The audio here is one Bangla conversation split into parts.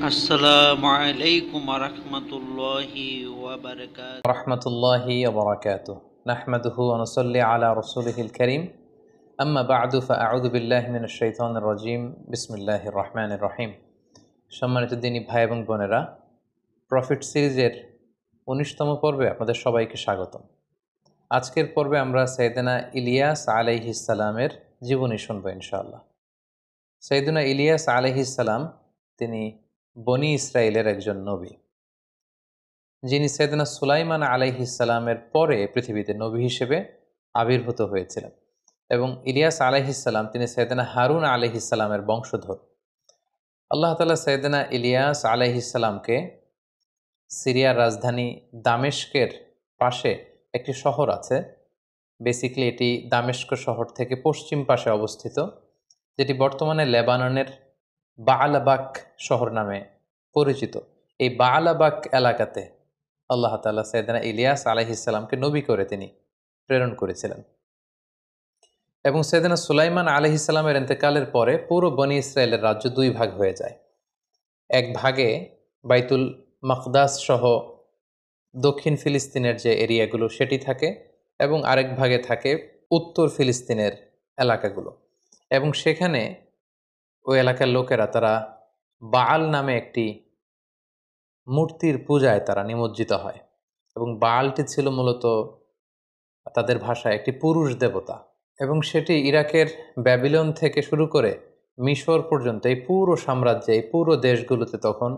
আসসালামু আলাইকুম রহমতুল্লাহি ওয়াবারাকাতুহু। রহমতুল্লাহি ওবরাকাতুহ নাহমাদুহু ওয়া নুসাল্লি আলা রাসূলিহিল কারীম আম্মা বা'দু ফাআউযু বিল্লাহি মিনাশ শাইতানির রাজীম বিসমিল্লাহির রহমানির রহিম। সম্মানিত দিনী ভাই এবং বোনেরা, প্রফিট সিরিজের ১৯তম পর্বে আপনাদের সবাইকে স্বাগতম। আজকের পর্বে আমরা সাইয়েদনা ইলিয়াস আলাইহিস সালামের জীবনী শুনব ইনশাআল্লাহ। সাইয়েদনা ইলিয়াস আলাইহিস সালাম তিনি বনি ইসরাইলের একজন নবী, যিনি সাইয়েদনা সুলাইমান আলাইহিসসালামের পরে পৃথিবীতে নবী হিসেবে আবির্ভূত হয়েছিলেন। এবং ইলিয়াস আলাইহিসসালাম তিনি সাইয়েদনা হারুন আলাইহিসসালামের বংশধর। আল্লাহ তাআলা সাইয়েদনা ইলিয়াস আলাইহিসসালামকে সিরিয়ার রাজধানী দামেস্কের পাশে একটি শহর আছে, বেসিক্যালি এটি দামেস্ক শহর থেকে পশ্চিম পাশে অবস্থিত, যেটি বর্তমানে লেবাননের বাআলাবাক শহর নামে পরিচিত। এই বাআলাবাক এলাকাতে আল্লাহ তাআলা সাইয়েদনা ইলিয়াস আলাইহিসসালামকে নবী করে তিনি প্রেরণ করেছিলেন। এবং সাইয়েদনা সুলাইমান আলাইহিসসালামের ইন্তেকালের পরে পুরো বনি ইসরায়েলের রাজ্য দুই ভাগ হয়ে যায়। এক ভাগে বাইতুল মাকদাস সহ দক্ষিণ ফিলিস্তিনের যে এরিয়াগুলো সেটি থাকে, এবং আরেক ভাগে থাকে উত্তর ফিলিস্তিনের এলাকাগুলো। এবং সেখানে ওই এলাকার লোকেরা তারা বাআল নামে একটি মূর্তির পূজায় তারা নিমজ্জিত হয়। এবং বাআলটি ছিল মূলত তাদের ভাষায় একটি পুরুষ দেবতা, এবং সেটি ইরাকের ব্যাবিলন থেকে শুরু করে মিশর পর্যন্ত এই পুরো সাম্রাজ্যে, এই পুরো দেশগুলোতে তখন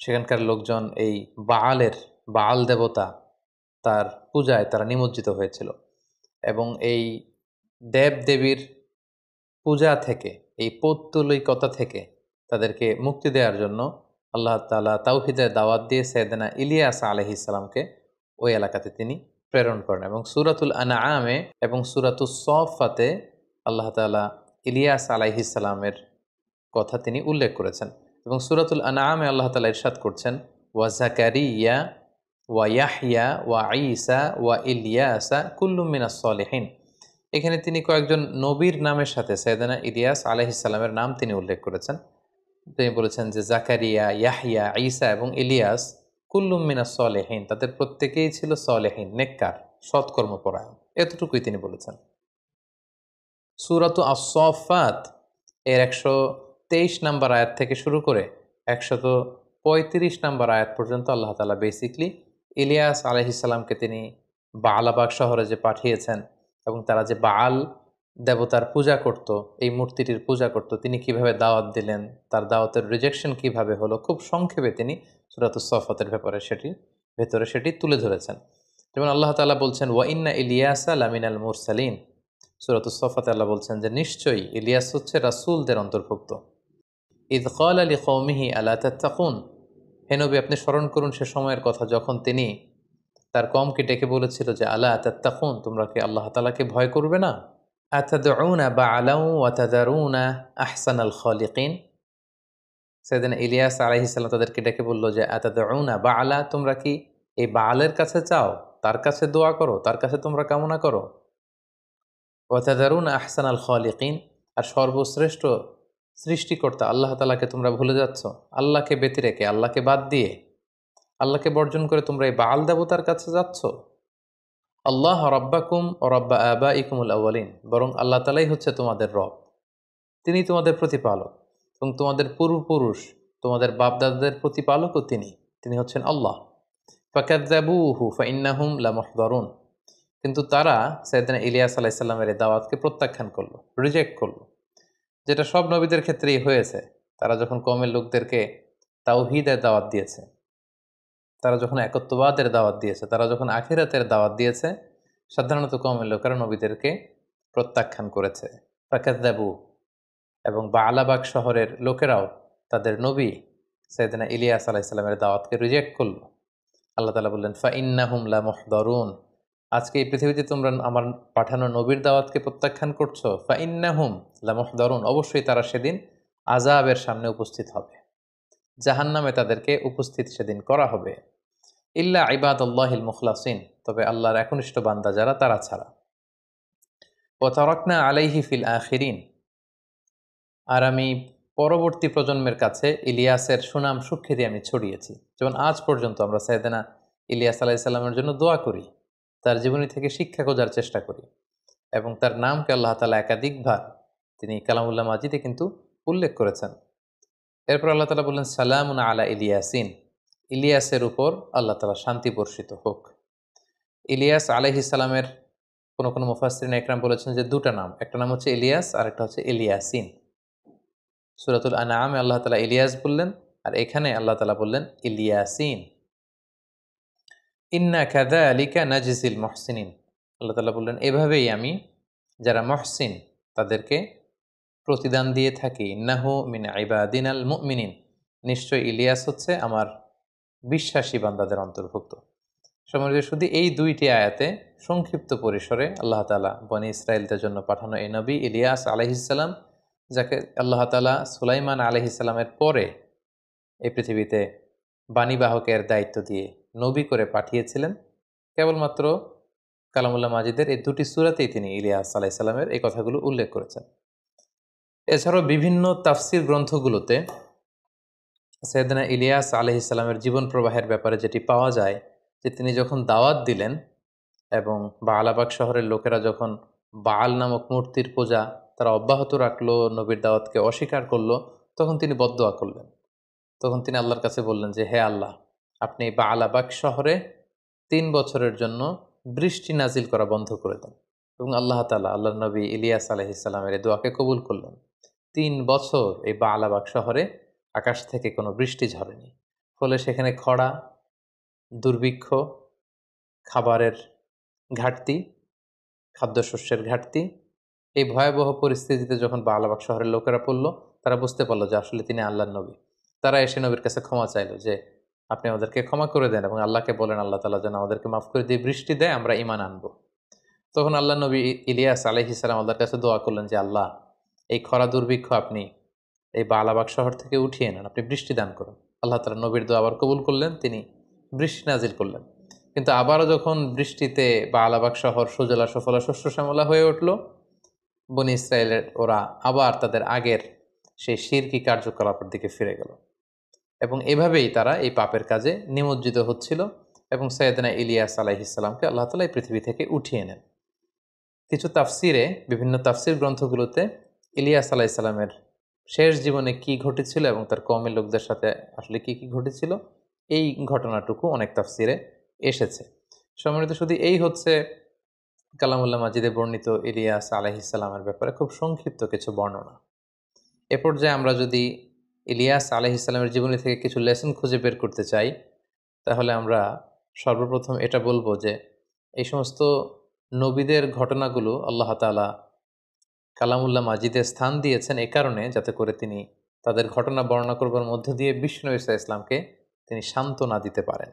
সেখানকার লোকজন এই বাআল দেবতা তার পূজায় তারা নিমজ্জিত হয়েছিল। এবং এই দেব দেবীর পূজা থেকে, এই পৌত্তলিকতা থেকে তাদেরকে মুক্তি দেওয়ার জন্য আল্লাহ তাআলা তাওহীদের দাওয়াত দিয়ে সাইয়েদনা ইলিয়াস আলাইহিসসালামকে ওই এলাকাতে তিনি প্রেরণ করেন। এবং সূরাতুল আনআমে এবং সূরাতুস সাফফাতে আল্লাহ তাআলা ইলিয়াস আলাইহিসসালামের কথা তিনি উল্লেখ করেছেন। এবং সূরাতুল আনআমে আল্লাহ তাআলা ইরশাদ করছেন, ওয়া যাকারিয়া ওয়া ইয়াহইয়া ওয়া ঈসা ওয়া ইলিয়াসা কুল্লুম মিনাস সলিহিন। এখানে তিনি কয়েকজন নবীর নামের সাথে সাইয়েদনা ইলিয়াস আলাইহিসসালামের নাম তিনি উল্লেখ করেছেন। তিনি বলেছেন যে জাকারিয়া, ইয়াহইয়া, ঈসা এবং ইলিয়াস কুল্লুম মিনাস সলিহিন, তাদের প্রত্যেকেই ছিল সলেহিন, নেককার, সৎকর্মপরায়ণ। এতটুকুই তিনি বলেছেন। সূরাতু আস-সাফফাত এর ১২৩ নম্বর আয়াত থেকে শুরু করে ১৩৫ নম্বর আয়াত পর্যন্ত আল্লাহ তাআলা বেসিকলি ইলিয়াস আলাইহিসসালামকে তিনি বাআলাবাক শহরে যে পাঠিয়েছেন এবং তারা যে বাআল দেবতার পূজা করত, এই মূর্তিটির পূজা করত, তিনি কিভাবে দাওয়াত দিলেন, তার দাওয়াতের রিজেকশন কিভাবে হলো, খুব সংক্ষেপে তিনি সূরাতুস সাফফাতের ভেতরে সেটি তুলে ধরেছেন। যেমন আল্লাহ তাআলা বলছেন, ওয়া ইন্না ইলিয়াসা লামিনাল মুরসালিন। সূরাতুস সাফফাতে আল্লাহ বলছেন যে নিশ্চয়ই ইলিয়াস হচ্ছে রাসূলদের অন্তর্ভুক্ত। ইয ক্বালা লিকওমিহি আলা তাত্তাকুন। হে নবী, আপনি স্মরণ করুন সে সময়ের কথা যখন তিনি তার কওমকে ডেকে বলেছিল যে আলা তাত্তাকুন, তোমরা কি আল্লাহ তাআলাকে ভয় করবে না? আতাদউনা বাআলাও ওয়া তাযারুনা আহসানাল খালিকিন। সাইয়েদনা ইলিয়াস আলাইহিস সালাম তাদেরকে ডেকে বলল যে আতাদউনা বাআলা, তোমরা কি এই বাআলের কাছে চাও, তার কাছে দোয়া করো, তার কাছে তোমরা কামনা করো। ওয়া তাযারুনা আহসানাল খালিকিন, আর সর্বশ্রেষ্ঠ সৃষ্টিকর্তা আল্লাহ তাআলাকে তোমরা ভুলে যাচ্ছ। আল্লাহকে ব্যতি রেখে, আল্লাহকে বাদ দিয়ে, আল্লাহকে বর্জন করে তোমরা এই বাআল দেবতার কাছে যাচ্ছ। আল্লাহ রাব্বাকুম ও রাব্বা আবাইকুমুল আউয়ালিন, বরং আল্লাহ তাআলাই হচ্ছে তোমাদের রব, তিনি তোমাদের প্রতিপালক, এবং তোমাদের পূর্বপুরুষ, তোমাদের বাপদাদাদের প্রতিপালকও তিনি হচ্ছেন আল্লাহ। ফাকাযযাবুহু ফাইন্নাহুম লামুহদারুন। কিন্তু তারা সাইয়েদনা ইলিয়াস আলাইহিস সালামের এই দাওয়াতকে প্রত্যাখ্যান করলো, রিজেক্ট করলো, যেটা সব নবীদের ক্ষেত্রেই হয়েছে। তারা যখন কওমের লোকদেরকে তাওহীদের দাওয়াত দিয়েছে, তারা যখন একত্ববাদের দাওয়াত দিয়েছে, তারা যখন আখিরাতের দাওয়াত দিয়েছে, সাধারণত কওমের লোকেরা নবীদেরকে প্রত্যাখ্যান করেছে। ফাকাযযাবু, এবং বাআলাবাক শহরের লোকেরাও তাদের নবী সাইয়েদনা ইলিয়াস আলাইহিস সালামের দাওয়াতকে রিজেক্ট করলো। আল্লাহ তাআলা বললেন, ফাইন্নাহুম লামুহদারুন, আজকে এই পৃথিবীতে তোমরা আমার পাঠানো নবীর দাওয়াতকে প্রত্যাখ্যান করছো। ফাইন্নাহুম লামুহদারুন, অবশ্যই তারা সেদিন আযাবের সামনে উপস্থিত হবে, জাহান্নামে তাদেরকে উপস্থিত সেদিন করা হবে। ইল্লা ইবাদাল্লাহিল মুখলাসিন, তবে আল্লাহর একনিষ্ঠ বান্দা যারা, তারা ছাড়া। ওয়া তারাকনা আলাইহি ফিল আখিরিন, আর আমি পরবর্তী প্রজন্মের কাছে ইলিয়াসের সুনাম সুখ্যাতি আমি ছড়িয়েছি। যেমন আজ পর্যন্ত আমরা সাইয়েদনা ইলিয়াস আলাইহিস সালামের জন্য দোয়া করি, তার জীবনী থেকে শিক্ষা খোঁজার চেষ্টা করি, এবং তার নামকে আল্লাহ তাআলা একাধিকবার তিনি কালামুল্লাহ মাজিদে কিন্তু উল্লেখ করেছেন। এরপর আল্লাহ তাআলা বললেন, সালামুন আলা ইলিয়াসিন, ইলিয়াসের উপর আল্লাহ তাআলা শান্তি বর্ষিত হোক। ইলিয়াস আলাইহিস সালামের কোনো মুফাসসিরিন একরাম বলেছেন যে দুটা নাম, একটা নাম হচ্ছে ইলিয়াস আর একটা হচ্ছে ইলিয়াসিন। সূরাতুল আনআমে আল্লাহ তাআলা ইলিয়াস বললেন, আর এখানে আল্লাহ তাআলা বললেন ইলিয়াসিন। ইন্না কাযালিকা নাজজিল মুহসিনিন, আল্লাহ তাআলা বললেন এভাবেই আমি যারা মুহসিন তাদেরকে প্রতিদান দিয়ে থাকি। ইন্নাহু মিন ইবাদিনাল মুমিনিন, নিশ্চয় ইলিয়াস হচ্ছে আমার বিশ্বাসী বান্দাদের অন্তর্ভুক্ত। সম্মানিত শুধু এই দুইটি আয়াতে সংক্ষিপ্ত পরিসরে আল্লাহ তাআলা বনি ইসরায়েলদের জন্য পাঠানো এই নবী ইলিয়াস আলাইহিস সালাম, যাকে আল্লাহ তাআলা সুলাইমান আলাইহিস সালামের পরে এই পৃথিবীতে বাণীবাহকের দায়িত্ব দিয়ে নবী করে পাঠিয়েছিলেন, কেবলমাত্র কালামুল্লাহ মাজিদের এই দুটি সূরাতেই তিনি ইলিয়াস আলাইহিস সালামের এই কথাগুলো উল্লেখ করেছেন। এছাড়াও বিভিন্ন তাফসির গ্রন্থগুলোতে সাইয়েদনা ইলিয়াস আলাইহিস সালামের জীবন প্রবাহের ব্যাপারে যেটি পাওয়া যায় যে তিনি যখন দাওয়াত দিলেন এবং বাআলাবাগ শহরের লোকেরা যখন বাআল নামক মূর্তির পূজা তারা অব্যাহত রাখলো, নবীর দাওয়াতকে অস্বীকার করলো, তখন তিনি বদদোয়া করলেন। তখন তিনি আল্লাহর কাছে বললেন যে, হে আল্লাহ, আপনি বাআলাবাগ শহরে 3 বছরের জন্য বৃষ্টি নাজিল করা বন্ধ করে দেন। এবং আল্লাহ তাআলা আল্লাহর নবী ইলিয়াস আলাইহিস সালামের এই দোয়াকে কবুল করলেন। 3 বছর এই বাআলাবাগ শহরে আকাশ থেকে কোনো বৃষ্টি ঝরেনি। ফলে সেখানে খরা, দুর্ভিক্ষ, খাবারের ঘাটতি, খাদ্যশস্যের ঘাটতি, এই ভয়াবহ পরিস্থিতিতে যখন বাআলাবাগ শহরের লোকেরা পড়ল, তারা বুঝতে পারলো যে আসলে তিনি আল্লাহর নবী। তারা এসে নবীর কাছে ক্ষমা চাইল যে আপনি আমাদেরকে ক্ষমা করে দেন এবং আল্লাহকে বলেন আল্লাহ তাআলা যেন আমাদেরকে মাফ করে দিয়ে বৃষ্টি দেয়, আমরা ঈমান আনবো। তখন আল্লাহ নবী ইলিয়াস আলাইহিস সালাম আল্লাহর কাছে দোয়া করলেন যে আল্লাহ, এই খরা দুর্ভিক্ষ আপনি এই বাআলাবাগ শহর থেকে উঠিয়ে নেন, আপনি বৃষ্টি দান করুন। আল্লাহ তাআলা নবীর দোয়া আবার কবুল করলেন, তিনি বৃষ্টি নাজিল করলেন। কিন্তু আবারও যখন বৃষ্টিতে বাআলাবাগ শহর সুজলা সুফলা শস্য শ্যামলা হয়ে উঠল, বনি ইসরায়েলের ওরা আবার তাদের আগের সেই শিরকি কার্যকলাপের দিকে ফিরে গেল এবং এভাবেই তারা এই পাপের কাজে নিমজ্জিত হচ্ছিল এবং সাইয়েদনা ইলিয়াস আলাইহিস সালামকে আল্লাহ তাআলা এই পৃথিবী থেকে উঠিয়ে নেন। কিছু তাফসিরে, বিভিন্ন তাফসির গ্রন্থগুলোতে ইলিয়াস আলাইহিস সালামের শেষ জীবনে কি ঘটেছিল এবং তার কওমের লোকদের সাথে আসলে কি ঘটেছিল, এই ঘটনাটুকু অনেক তাফসিরে এসেছে। সম্মানিত শুধু এই হচ্ছে কালামুল্লাহ মাজিদে বর্ণিত ইলিয়াস আলাইহিস সালামের ব্যাপারে খুব সংক্ষিপ্ত কিছু বর্ণনা। এ পর্যায়ে আমরা যদি ইলিয়াস আলাইহিস সালামের জীবনী থেকে কিছু লেসন খুঁজে বের করতে চাই, তাহলে আমরা সর্বপ্রথম এটা বলবো যে এই সমস্ত নবীদের ঘটনাগুলো আল্লাহ তাআলা কালামুল্লাহ মাজিদে স্থান দিয়েছেন এ কারণে যাতে করে তিনি তাদের ঘটনা বর্ণনা করবার মধ্য দিয়ে বিষ্ণু ঈসা ইসলামকে তিনি সান্ত্বনা দিতে পারেন।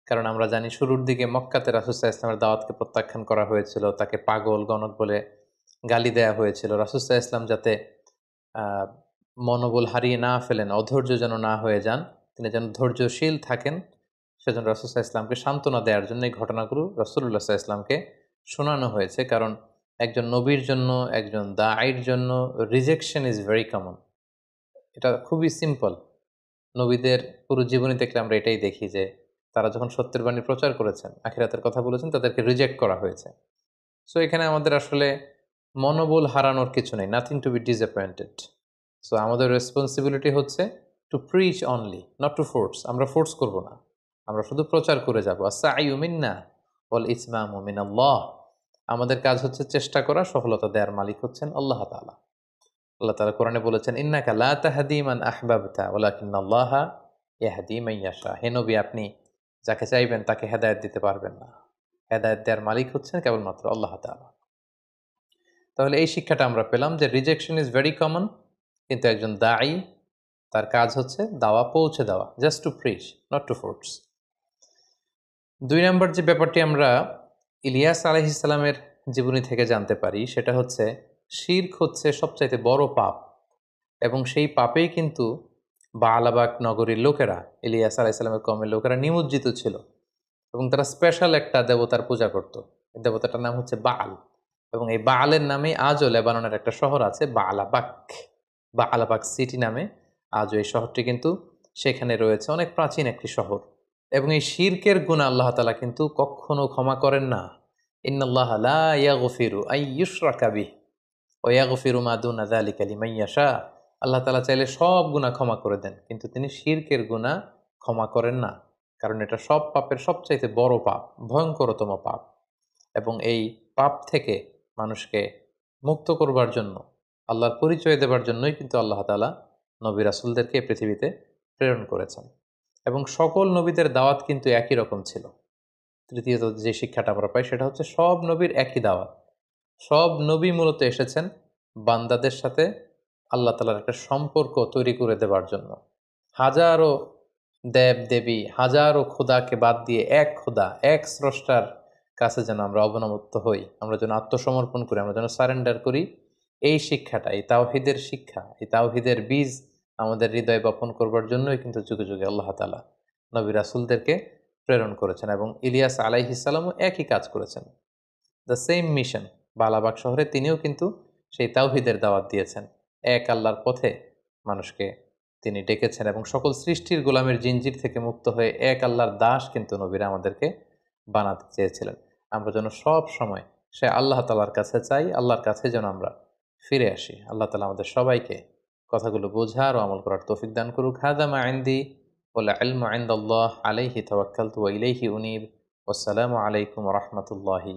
কারণ আমরা জানি শুরুর দিকে মক্কাতে রাসূল সাল্লাল্লাহু আলাইহি ওয়াসাল্লামের দাওয়াতকে প্রত্যাখ্যান করা হয়েছিল, তাকে পাগল গণক বলে গালি দেয়া হয়েছিল। রাসূল সাল্লাল্লাহু আলাইহি ওয়াসাল্লাম যাতে মনোবল হারিয়ে না ফেলেন, অধৈর্য যেন না হয়ে যান, তিনি যেন ধৈর্যশীল থাকেন, সেজন্য রাসূল সাল্লাল্লাহু আলাইহি ওয়াসাল্লামকে সান্ত্বনা দেওয়ার জন্য এই ঘটনাগুলো রাসূলুল্লাহ সাল্লাল্লাহু আলাইহি ওয়াসাল্লামকে শোনানো হয়েছে। কারণ একজন নবীর জন্য, একজন দাঈর জন্য রিজেকশন ইজ ভেরি কমন। এটা খুবই সিম্পল। নবীদের পুরো জীবনী দেখলে আমরা এটাই দেখি যে তারা যখন সত্যের বাণী প্রচার করেছেন, আখিরাতের কথা বলেছেন, তাদেরকে রিজেক্ট করা হয়েছে। সো এখানে আমাদের আসলে মনোবল হারানোর কিছু নেই, nothing to be disappointed. So আমাদের রেসপন্সিবিলিটি হচ্ছে to preach only, not to force. আমরা ফোর্স করব না, আমরা শুধু প্রচার করে যাব। আস-সা'য়ু মিন্না ওয়াল ইতমামু মিনাল্লাহ। আমাদের কাজ হচ্ছে চেষ্টা করা, সফলতা দেওয়ার মালিক হচ্ছেন আল্লাহ তাআলা। আল্লাহ তাআলা কোরআনে বলেছেন, ইন্নাকা লা তাহদি মান আহবাবতা ওয়ালাকিন্নাল্লাহা ইয়াহদি মান ইয়াশা। হে নবী, আপনি যাকে চাইবেন তাকে হেদায়েত দিতে পারবেন না, হেদায়েত দেওয়ার মালিক হচ্ছেন কেবলমাত্র আল্লাহ তাআলা। তাহলে এই শিক্ষাটা আমরা পেলাম যে রিজেকশন ইজ ভেরি কমন, কিন্তু একজন দাঈ তার কাজ হচ্ছে দাওয়া পৌঁছে দেওয়া, just to preach, not to force. 2 number যে ব্যাপারটি আমরা ইলিয়াস আলাইহিস সালামের জীবনী থেকে জানতে পারি সেটা হচ্ছে শিরক হচ্ছে সবচাইতে বড় পাপ এবং সেই পাপেই কিন্তু বাআলাবাগ নগরীর লোকেরা, ইলিয়াস আলাইহিস সালামের কওমের লোকেরা নিমজ্জিত ছিল এবং তারা স্পেশাল একটা দেবতার পূজা করত। এই দেবতাটার নাম হচ্ছে বাআল এবং এই বাআলের নামেই আজও লেবাননের একটা শহর আছে বাআলাবাগ। বা আলাবাগ সিটি নামে আজও এই শহরটি কিন্তু সেখানে রয়েছে, অনেক প্রাচীন একটি শহর। এবং এই শিরকের গুনাহ আল্লাহ তাআলা কিন্তু কখনো ক্ষমা করেন না। ইন্নাল্লাহ লা ইয়াগফিরু আন ইউশরাকা বিহি ওয়া ইয়াগফিরু মা দুনা যালিকা লিমান ইয়াশা। আল্লাহ তাআলা চাইলে সব গুনাহ ক্ষমা করে দেন, কিন্তু তিনি শিরকের গুনাহ ক্ষমা করেন না, কারণ এটা সব পাপের সবচাইতে বড় পাপ, ভয়ঙ্করতম পাপ। এবং এই পাপ থেকে মানুষকে মুক্ত করবার জন্য, আল্লাহর পরিচয় দেবার জন্যই কিন্তু আল্লাহ তাআলা নবী রাসূলদেরকে পৃথিবীতে প্রেরণ করেছেন। এবং সকল নবীদের দাওয়াত কিন্তু একই রকম ছিল। তৃতীয়ত যে শিক্ষাটা আমরা পাই সেটা হচ্ছে সব নবীর একই দাওয়াত। সব নবী মূলত এসেছেন বান্দাদের সাথে আল্লাহ তাআলার একটা সম্পর্ক তৈরি করে দেবার জন্য। হাজারো দেব দেবী, হাজারো খোদাকে বাদ দিয়ে এক খোদা, এক স্রষ্টার কাছে যেন আমরা অবনমিত হই, আমরা যেন আত্মসমর্পণ করি, আমরা যেন সারেন্ডার করি। এই শিক্ষাটা, এই তাওহীদের শিক্ষা, এই তাওহীদের বীজ আমাদের হৃদয়ে বপন করবার জন্যই কিন্তু যুগে যুগে আল্লাহ তাআলা নবী রাসূলদেরকে প্রেরণ করেছেন। এবং ইলিয়াস আলাইহিস সালামও একই কাজ করেছেন, দ্য সেম মিশন। বালাবাগ শহরে তিনিও কিন্তু সেই তাওহীদের দাওয়াত দিয়েছেন, এক আল্লাহর পথে মানুষকে তিনি ডেকেছেন এবং সকল সৃষ্টির গোলামের জিনজির থেকে মুক্ত হয়ে এক আল্লাহর দাস কিন্তু নবীরা আমাদেরকে বানাতে চেয়েছিলেন। আমরা যেন সব সময় সে আল্লাহ তাআলার কাছে চাই, আল্লাহর কাছে যেন আমরা ফিরে আসি। আল্লাহ তাআলা আমাদের সবাইকে কথাগুলো বোঝার ও আমল করার তৌফিক দান করুক। হাদা মা ইনদি ওয়াল ইলমু ইনদাল্লাহ আলাইহি তাওয়াক্কালতু ওয়া ইলাইহি উনীব। ওয়াসসালামু আলাইকুম ওয়া রাহমাতুল্লাহি